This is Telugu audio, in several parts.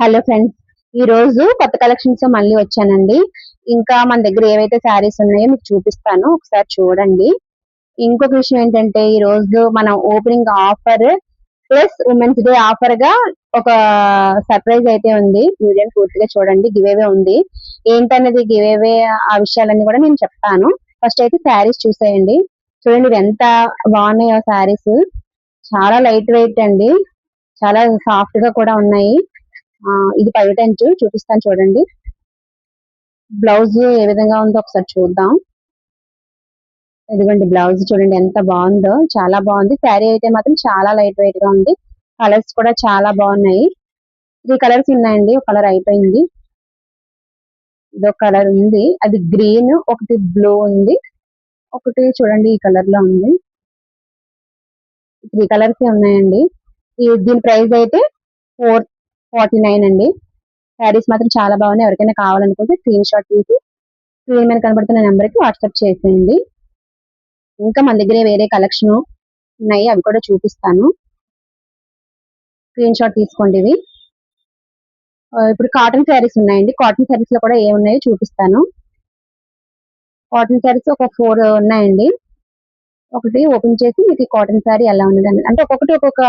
హలో ఫ్రెండ్స్, ఈ రోజు కొత్త కలెక్షన్స్ తో మళ్ళీ వచ్చానండి. ఇంకా మన దగ్గర ఏవైతే శారీస్ ఉన్నాయో మీకు చూపిస్తాను, ఒకసారి చూడండి. ఇంకొక విషయం ఏంటంటే, ఈ రోజు మనం opening offer plus women's day offer గా ఒక సర్ప్రైజ్ అయితే ఉంది. వీడియోని పూర్తిగా చూడండి. గివేవే ఉంది. ఏంటనేది గివేవే, ఆ విషయాలన్నీ కూడా నేను చెప్తాను. ఫస్ట్ అయితే శారీస్ చూసేయండి. చూడండి ఇవి ఎంత బాగున్నాయో శారీస్. చాలా లైట్ వెయిట్ అండి, చాలా సాఫ్ట్ గా కూడా ఉన్నాయి. ఇది పైటంచు చూపిస్తాను చూడండి. బ్లౌజ్ ఏ విధంగా ఉందో ఒకసారి చూద్దాం. ఇదిగోండి బ్లౌజ్ చూడండి ఎంత బాగుందో, చాలా బాగుంది. శారీ అయితే మాత్రం చాలా లైట్ వెయిట్ గా ఉంది. కలర్స్ కూడా చాలా బాగున్నాయి. 3 కలర్స్ ఉన్నాయండి, ఒక కలర్ అయిపోయింది. ఇదొక కలర్ ఉంది, అది గ్రీన్, ఒకటి బ్లూ ఉంది, ఒకటి చూడండి ఈ కలర్ లో ఉంది. 3 కలర్స్ ఉన్నాయండి. దీని ప్రైస్ అయితే 449 అండి. శారీస్ మాత్రం చాలా బాగున్నాయి. ఎవరికైనా కావాలనుకుంటే స్క్రీన్ షాట్ తీసి స్క్రీన్ మీద కనబడుతున్న నెంబర్ కి వాట్సాప్ చేసేయండి. ఇంకా మన దగ్గర వేరే కలెక్షన్ ఉన్నాయి, అవి కూడా చూపిస్తాను. స్క్రీన్ షాట్ తీసుకోండి. ఇవి ఇప్పుడు కాటన్ శారీస్ ఉన్నాయండి. కాటన్ శారీస్ లో కూడా ఏమున్నాయో చూపిస్తాను. కాటన్ శారీస్ ఒక 4 ఉన్నాయండి. ఒకటి ఓపెన్ చేసి మీకు కాటన్ శారీ ఎలా ఉన్నది అంటే ఒక్కొక్కటి ఒక్కొక్క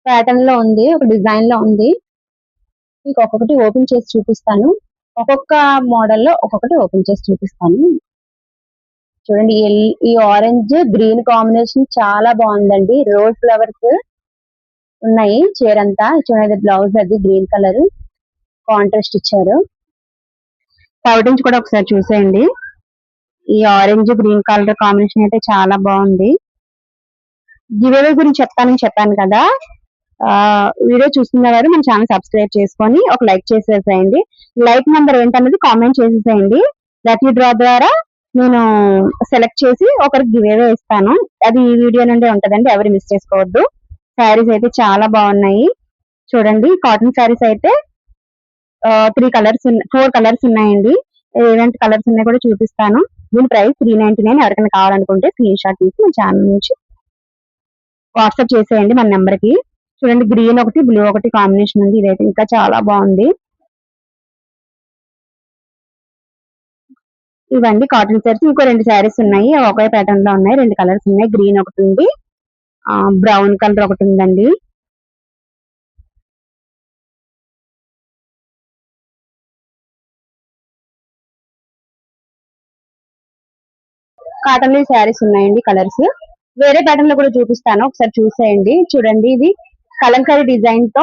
ప్యాటర్న్ లో ఉంది, ఒక డిజైన్ లో ఉంది. మీకు ఒక్కొక్కటి ఓపెన్ చేసి చూపిస్తాను. ఒక్కొక్క మోడల్ లో ఒక్కొక్కటి ఓపెన్ చేసి చూపిస్తాను. చూడండి ఈ ఆరెంజ్ గ్రీన్ కాంబినేషన్ చాలా బాగుందండి. రోజ్ ఫ్లవర్స్ ఉన్నాయి చీర అంతా. చూడండి బ్లౌజ్ అది గ్రీన్ కలర్ కాంట్రాస్ట్ ఇచ్చారు. పౌటింగ్స్ కూడా ఒకసారి చూసేయండి. ఈ ఆరెంజ్ గ్రీన్ కలర్ కాంబినేషన్ అయితే చాలా బాగుంది. గివేవే గురించి చెప్తానని చెప్పాను కదా. వీడియో చూస్తున్న వారు మన ఛానల్ సబ్స్క్రైబ్ చేసుకొని ఒక లైక్ చేసేసేయండి. లైక్ నెంబర్ ఏంటన్నది కామెంట్ చేసేసేయండి. లక్కీ డ్రా ద్వారా నేను సెలెక్ట్ చేసి ఒకరికి గివేవే ఇస్తాను. అది ఈ వీడియో నుండి ఉంటదండి, ఎవరు మిస్ చేసుకోవద్దు. శారీస్ అయితే చాలా బాగున్నాయి. చూడండి కాటన్ శారీస్ అయితే 4 కలర్స్ ఉన్నాయండి. ఏలాంటి కలర్స్ ఉన్నాయి కూడా చూపిస్తాను. దీని ప్రైస్ 399. ఎవరికైనా కావాలనుకుంటే స్క్రీన్ షాట్ తీసి మన ఛానల్ నుంచి వాట్సాప్ చేసేయండి మన నెంబర్ కి. చూడండి గ్రీన్ ఒకటి బ్లూ ఒకటి కాంబినేషన్ ఉంది. ఇదైతే ఇంకా చాలా బాగుంది. ఇవన్నీ కాటన్ శారీస్. ఇంకో 2 శారీస్ ఉన్నాయి, ఒకే ప్యాటర్న్ లో ఉన్నాయి. 2 కలర్స్ ఉన్నాయి. గ్రీన్ ఒకటి ఉంది, బ్రౌన్ కలర్ ఒకటి ఉందండి. కాటన్ లో శారీస్ ఉన్నాయండి కలర్స్. వేరే ప్యాటర్న్ లో కూడా చూపిస్తాను, ఒకసారి చూసేయండి. చూడండి ఇది కలంకారీ డిజైన్ తో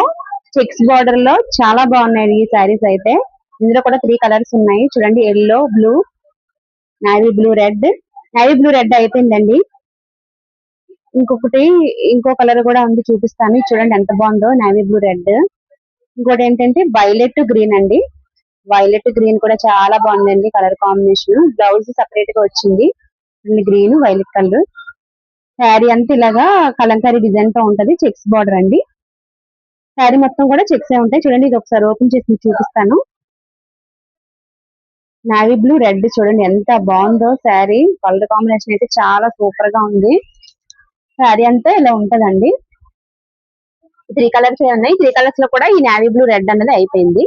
చెక్స్ బార్డర్ లో చాలా బాగున్నాయి ఈ శారీస్ అయితే. ఇందులో కూడా 3 కలర్స్ ఉన్నాయి. చూడండి yellow, blue, navy blue, red. Navy blue red అయిపోయిందండి. ఇంకో కలర్ కూడా ఉంది, చూపిస్తాను. చూడండి ఎంత బాగుందో నేవీ బ్లూ రెడ్. ఇంకోటి ఏంటంటే వైలెట్ గ్రీన్ అండి. వైలెట్ గ్రీన్ కూడా చాలా బాగుందండి కలర్ కాంబినేషన్. బ్లౌజ్ సపరేట్ గా వచ్చింది. Green violet colour. శారీ అంతా ఇలాగా కలంకారీ డిజైన్ తో ఉంటది. చెక్స్ బార్డర్ అండి. శారీ మొత్తం కూడా చెక్స్ ఉంటాయి. చూడండి ఇది ఒకసారి ఓపెన్ చేసి చూపిస్తాను. నావీ బ్లూ రెడ్ చూడండి ఎంత బాగుందో శారీ. కలర్ కాంబినేషన్ అయితే చాలా సూపర్ గా ఉంది. శారీ అంతా ఇలా ఉంటదండి. 3 కలర్స్ ఉన్నాయి. 3 కలర్స్ లో కూడా ఈ నావీ బ్లూ రెడ్ అన్నది అయిపోయింది.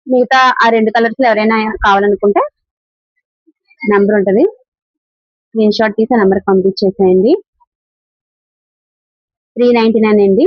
మిగతా ఆ 2 కలర్స్ లో ఎవరైనా కావాలనుకుంటే నంబర్ ఉంటది, స్క్రీన్ షాట్ తీసి నంబర్ పంపించేసేయండి. 399 అండి.